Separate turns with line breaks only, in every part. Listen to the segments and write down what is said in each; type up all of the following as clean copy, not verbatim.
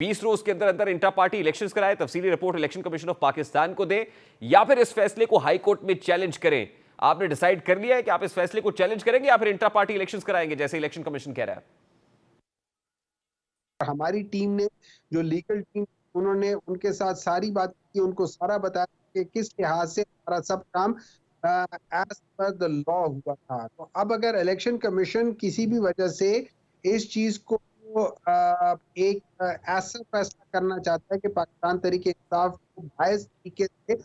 20 रोज के अंदर अंदर इंट्रा पार्टी इलेक्शंस कराए, तफसीली report election commission of Pakistan को दे, या फिर इस फैसले को हाई कोर्ट में चैलेंज करें? आपने डिसाइड कर लिया है कि आप इस फैसले को चैलेंज करेंगे या फिर इंट्रा पार्टी इलेक्शंस कराएंगे जैसे इलेक्शन कमीशन कह रहा है?
हमारी टीम ने, जो लीगल टीम, उन्होंने उनके साथ सारी बात की, उनको सारा बताया कि किस लिहाज से हमारा सब काम एज पर द लॉ हुआ था। तो अब अगर इलेक्शन कमीशन किसी भी वजह से इस चीज को एक ऐसा फैसला करना चाहता है कि पाकिस्तान तरीके इंसाफ को बायस तरीके से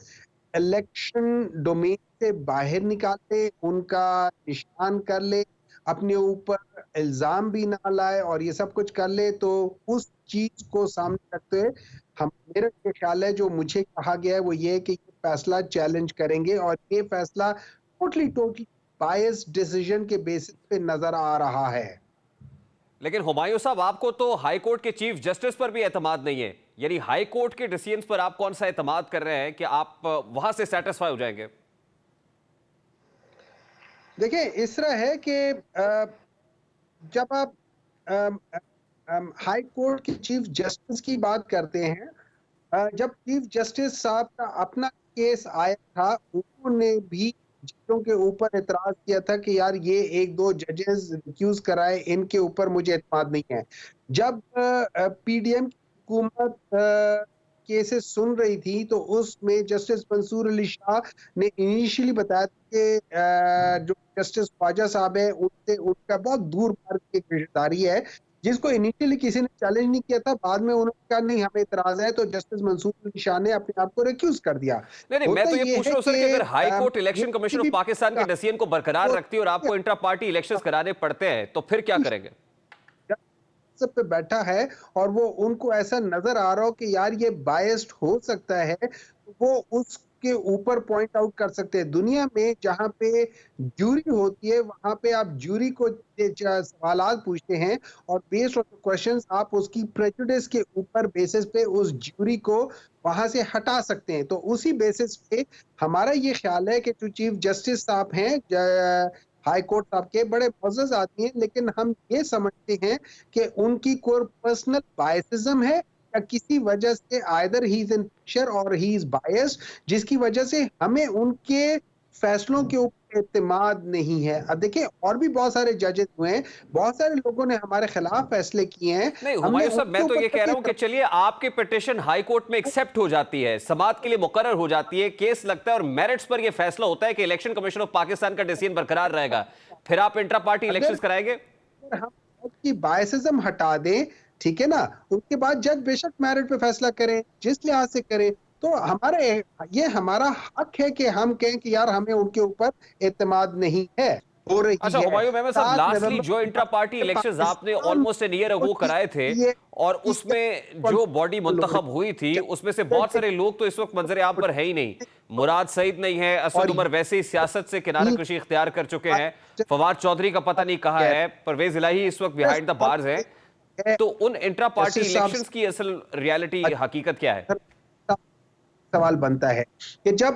इलेक्शन डोमेन से बाहर निकाल ले, उनका निशान कर ले, अपने ऊपर इल्जाम भी ना लाए और ये सब कुछ कर ले, तो उस चीज को सामने रखते हुए हम, मेरा ये ख्याल है, जो मुझे कहा गया है वो ये है कि ये फैसला चैलेंज करेंगे और ये फैसला टोटली बायस डिसीजन के बेसिस पे नजर आ रहा है।
लेकिन हुमायूं साहब, आपको तो हाई कोर्ट के चीफ जस्टिस पर भी एतमाद नहीं है, यानी हाई कोर्ट के डिसीजन पर आप कौन सा एतमाद कर रहे हैं कि आप वहां से सेटिस्फाई हो जाएंगे?
देखिए, इस तरह है कि जब आप हाई कोर्ट के चीफ जस्टिस की बात करते हैं, जब चीफ जस्टिस साहब का अपना केस आया था, उन्होंने भी जजों के ऊपर एतराज किया था कि यार ये एक दो जजेस रिक्यूज कराए, इनके ऊपर मुझे एतमाद नहीं है। जब पीडीएम की हुकूमत केसेस सुन रही थी, तो उसमें जस्टिस मंसूर अली शाह ने इनिशियली बताया कि जो जस्टिस ख्वाजा साहब है, उनसे उनका बहुत दूर मार्ग की गिरफ्तारी है, जिसको इनिशियली किसी ने चैलेंज नहीं किया था। बाद में उन्होंने कहा नहीं, हमें इतराज है, तो जस्टिस मंसूर अली शाह ने अपने आप को रिक्यूज कर दिया।
नहीं, मैं
होता
तो ये
ये
पूछ
है
रहा हूं सर कि अगर हाई कोर्ट
ये
इलेक्शन कमीशन ऑफ
भी
पाकिस्तान के डिसीजन को बरकरार रखती है और आपको इंट्रा पार्टी इलेक्शंस कराने पड़ते हैं, तो फिर क्या करेंगे?
सब पे बैठा है और वो, उनको ऐसा नजर आ रहा हो कि यार ये बायस्ड हो सकता है, तो वो उसके ऊपर पॉइंट आउट कर सकते हैं। दुनिया में जहां पे ज्यूरी होती है, वहां पे आप ज्यूरी को सवालात पूछते हैं और बेस्ड ऑन क्वेश्चंस आप उसकी प्रेजुडिस के ऊपर बेसिस पे उस ज्यूरी को वहां से हटा सकते हैं। तो उसी बेसिस पे हमारा ये ख्याल है कि जो चीफ जस्टिस साहब हैं, हाई कोर्ट साहब के बड़े मुअज़्ज़ज़ आदमी हैं, लेकिन हम ये समझते हैं कि उनकी कोई पर्सनल बायसिज्म है, या किसी वजह से either he is in pressure और ही इज बायस्ड, जिसकी वजह से हमें उनके फैसलों के ऊपर एतमाद नहीं है। अब देखिए, और भी बहुत सारे जजेस हुए हैं, बहुत सारे लोगों ने हमारे खिलाफ फैसले किए हैं,
नहीं
हमने
हुमायूं साहब,
उनके
मैं तो
ऊपर
ये कह रहा हूं कि चलिए आपकी पिटिशन हाई कोर्ट में एक्सेप्ट हो जाती है, समाअत के लिए मुकर्रर हो जाती है, केस लगता है और मेरिट्स पर यह फैसला होता है कि इलेक्शन कमीशन ऑफ पाकिस्तान का डिसीजन बरकरार रहेगा, फिर आप इंट्रा पार्टी इलेक्शंस
अगर
कराएंगे?
हम उसकी बायसिज्म हटा दें, ठीक है ना, उसके बाद जज बेशक मेरिट पे फैसला करें, जिस लिहाज से करें, तो हमारे, ये हमारा हक है कि हम कहें कि यार हमें उनके ऊपर एतमाद नहीं है, हो रही
अच्छा
है।
हुमायूं मेमन साहब,
7
लास्टली
नवंबर
जो
के
इंट्रा
बाद
पार्टी
से
इलेक्शंस आपने
पाकिस्तान
ऑलमोस्ट एन ईयर
को
अगो कराए थे,
ये
और उसमें जो बॉडी मुंतखब हुई थी उसमें से बहुत सारे लोग तो इस वक्त मंजर आम पर है ही नहीं। मुराद सईद नहीं है, असद
और
उमर वैसे ही सियासत से किनारा कशी इख्तियार कर चुके हैं, फवाद चौधरी का पता नहीं कहाँ है, परवेज इलाही इस वक्त बिहाइंड द बार्स है। तो उन इंट्रा पार्टी
जस्टिस साहब
इलेक्शंस की असल रियलिटी, हकीकत क्या है?
सवाल बनता है कि जब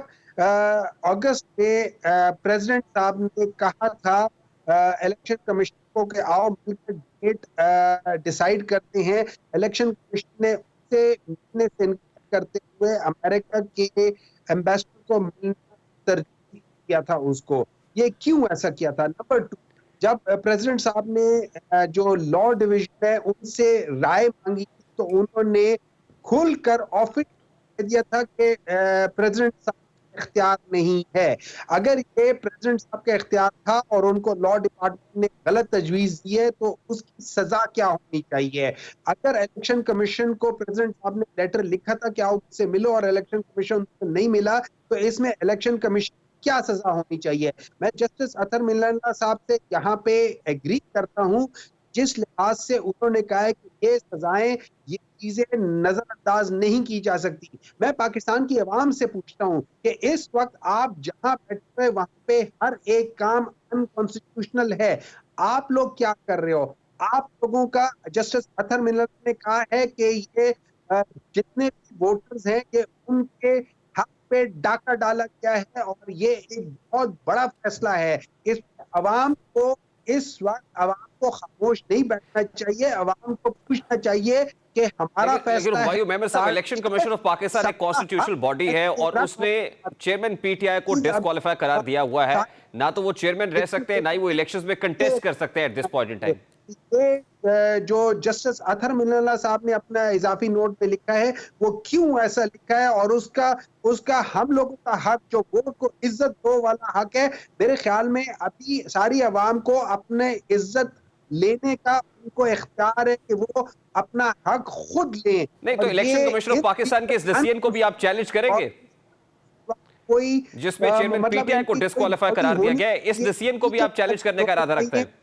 अगस्त में प्रेसिडेंट साहब ने कहा था इलेक्शन कमीशन को कि आओ मिलकर डेट डिसाइड करते हैं, इलेक्शन कमीशन ने उससे मिलने से इनकार करते हुए अमेरिका के एम्बेसडर को मिलना तरजीह किया था उसको। ये क्यों ऐसा किया था? नंबर 2, जब प्रेसिडेंट साहब ने जो लॉ डिवीजन है उनसे राय मांगी, तो उन्होंने खुलकर ऑफिस दिया था कि प्रेसिडेंट साहब का इख्तियार नहीं है। अगर ये प्रेसिडेंट साहब का इख्तियार था और उनको लॉ डिपार्टमेंट ने गलत तजवीज दी है, तो उसकी सजा क्या होनी चाहिए? अगर इलेक्शन कमीशन को प्रेसिडेंट साहब ने लेटर लिखा था कि आओ मुझसे मिलो और इलेक्शन कमीशन उनसे नहीं मिला, तो इसमें इलेक्शन कमीशन क्या सजा होनी चाहिए? मैं जस्टिस अतर मिल्ला साहब से यहाँ पे एग्री करता हूँ, जिस लिहाज से उन्होंने कहा है कि ये सजाएं, ये चीजें नजरअंदाज नहीं की जा सकती। मैं पाकिस्तान की आवाम से पूछता हूं कि इस वक्त आप जहां बैठे हुए, वहां पे हर एक काम अनकॉन्स्टिट्यूशनल है। आप लोग क्या कर रहे हो? आप लोगों का, जस्टिस अतर मिल्लत ने कहा है कि ये जितने भी वोटर्स हैं, ये उनके हक पे डाका डाला गया है और ये एक बहुत बड़ा फैसला है। इस अवाम को, इस वक्त अवाम को खामोश नहीं बैठना चाहिए, अवाम को पूछना चाहिए कि हमारा
लेकिन
फैसला है।
हुमायूं मेमन साहब, इलेक्शन कमीशन ऑफ पाकिस्तान एक कॉन्स्टिट्यूशनल बॉडी है और उसने चेयरमैन पीटीआई को डिस्क्वालीफाई करार दिया हुआ है। ना तो वो चेयरमैन रह सकते हैं, ना ही वो इलेक्शंस में कंटेस्ट कर सकते हैं at this point in time.
ये जो जस्टिस अतहर मिनल्ला साहब ने अपना इजाफी नोट पे लिखा है, वो क्यों ऐसा लिखा है और उसका हम लोगों का हक, जो वोट को इज्जत दो वाला हक है, मेरे ख्याल में अभी सारी अवाम को अपने इज्जत लेने का उनको इख्तियार है कि वो अपना हक खुद लें।
नहीं तो
और
इलेक्शन
ये
कमीशन ऑफ पाकिस्तान के इस डिसीजन को भी आप चैलेंज करेंगे,
कोई
जिसमें चेयरमैन
मतलब
पीटीआई को
इनकी कोई
डिस्क्वालीफाई
बॉडी
करार दिया
होनी
गया है, इस
चाहिए,
डिसीजन को भी आप चैलेंज करने का इरादा रखते हैं?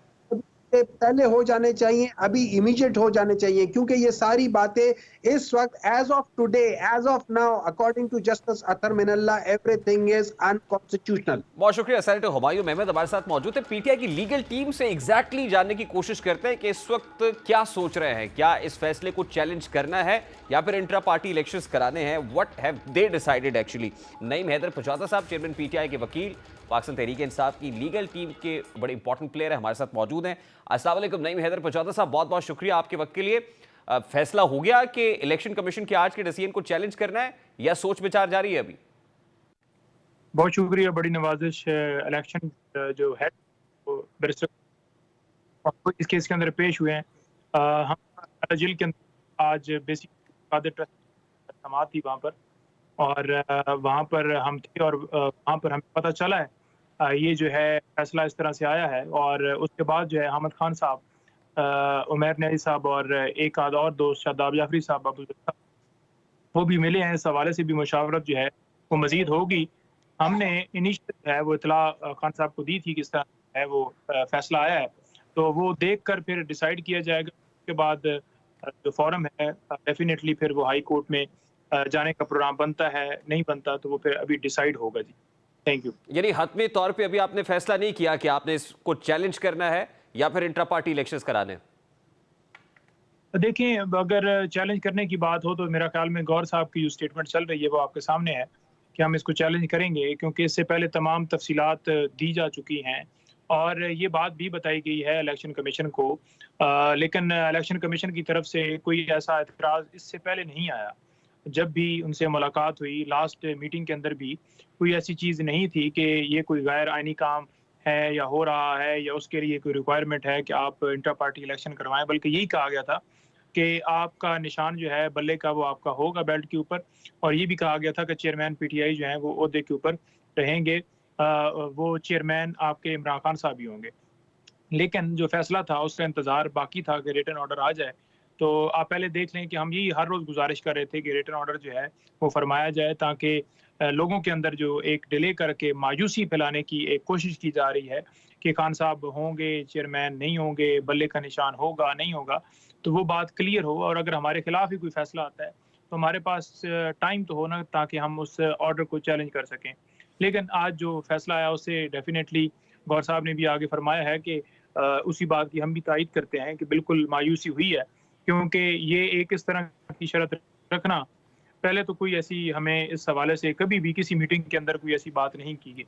पहले हो जाने चाहिए, अभी इमीडिएट हो जाने चाहिए, क्योंकि ये सारी बातें इस वक्त age of today, age of now, according to justice Athar Minallah, everything is unconstitutional.
बहुत शुक्रिया। सेनेटर हुमायूं मेहमद हमारे साथ मौजूद है। पीटीआई की लीगल टीम से एग्जैक्टली जानने की कोशिश करते हैं कि इस वक्त क्या सोच रहे हैं, क्या इस फैसले को चैलेंज करना है या फिर इंट्रा पार्टी इलेक्शंस कराने हैं। What have they decided actually. Naeem Haider पचाता साहब, चेयरमैन पीटीआई के वकील, पाकिस्तान तहरीक इंसाफ की लीगल टीम के बड़े इंपॉर्टेंट प्लेयर है, हमारे साथ मौजूद हैं। अस्सलाम वालेकुम नईम हैदर पचाता साहब, बहुत बहुत शुक्रिया आपके वक्त के लिए। फैसला हो गया कि इलेक्शन कमीशन के आज के डिसीजन को चैलेंज करना है या सोच विचार जारी है अभी?
बहुत शुक्रिया, बड़ी नवाजिश। इलेक्शन जो है वो बैरिस्टर इस केस के अंदर पेश हुए हैं। हम जेल के अंदर आज बेसिक समात थी वहाँ पर, और वहाँ पर हम थे और वहाँ पर हमें पता चला है ये जो है फैसला इस तरह से आया है। और उसके बाद जो है अहमद खान साहब, उमैर न्यारी साहब और एक आध और दोस्त शादाब जाफरी साहब, बाबू साहब, वो भी मिले हैं। इस हवाले से भी मुशावरत जो है वो मजीद होगी। हमने इनिशियल है वो इतला खान साहब को दी थी किस तरह है वो फैसला आया है, तो वो देख कर फिर डिसाइड किया जाएगा। उसके बाद जो फॉरम है डेफिनेटली फिर वो हाई कोर्ट में जाने का प्रोग्राम बनता है, नहीं बनता तो वो फिर अभी डिसाइड होगा जी। Thank you.
यानी हतमी तौर पे अभी आपने फैसला नहीं किया कि आपने इसको चैलेंज करना है या फिर इंट्रा पार्टी इलेक्शंस कराने?
देखिए, अगर चैलेंज करने की बात हो तो मेरा ख्याल में गौर साहब की जो स्टेटमेंट चल रही है वो आपके सामने है कि हम इसको चैलेंज करेंगे, क्योंकि इससे पहले तमाम तफसीलात दी जा चुकी हैं और ये बात भी बताई गई है इलेक्शन कमीशन को। लेकिन इलेक्शन कमीशन की तरफ से कोई ऐसा एतराज़ इससे पहले नहीं आया। जब भी उनसे मुलाकात हुई लास्ट मीटिंग के अंदर भी कोई ऐसी चीज़ नहीं थी कि ये कोई गैर आइनी काम है या हो रहा है या उसके लिए कोई रिक्वायरमेंट है कि आप इंटर पार्टी इलेक्शन करवाएं, बल्कि यही कहा गया था कि आपका निशान जो है बल्ले का वो आपका होगा बेल्ट के ऊपर। और ये भी कहा गया था कि चेयरमैन पीटीआई जो है वो ओहदे के ऊपर रहेंगे, वो चेयरमैन आपके इमरान खान साहब ही होंगे। लेकिन जो फैसला था उसका इंतज़ार बाकी था कि रिटन ऑर्डर आ जाए। तो आप पहले देख लें कि हम यही हर रोज़ गुजारिश कर रहे थे कि रिटन ऑर्डर जो है वो फरमाया जाए, ताकि लोगों के अंदर जो एक डिले करके मायूसी फैलाने की एक कोशिश की जा रही है कि खान साहब होंगे चेयरमैन, नहीं होंगे, बल्ले का निशान होगा नहीं होगा, तो वो बात क्लियर हो। और अगर हमारे खिलाफ ही कोई फैसला आता है तो हमारे पास टाइम तो होना ताकि हम उस ऑर्डर को चैलेंज कर सकें। लेकिन आज जो फैसला आया उससे डेफिनेटली गौर साहब ने भी आगे फरमाया है कि उसी बात की हम भी तायद करते हैं कि बिल्कुल मायूसी हुई है, क्योंकि ये एक इस तरह की शर्त रखना, पहले तो कोई ऐसी हमें इस हवाले से कभी भी किसी मीटिंग के अंदर कोई ऐसी बात नहीं की गई।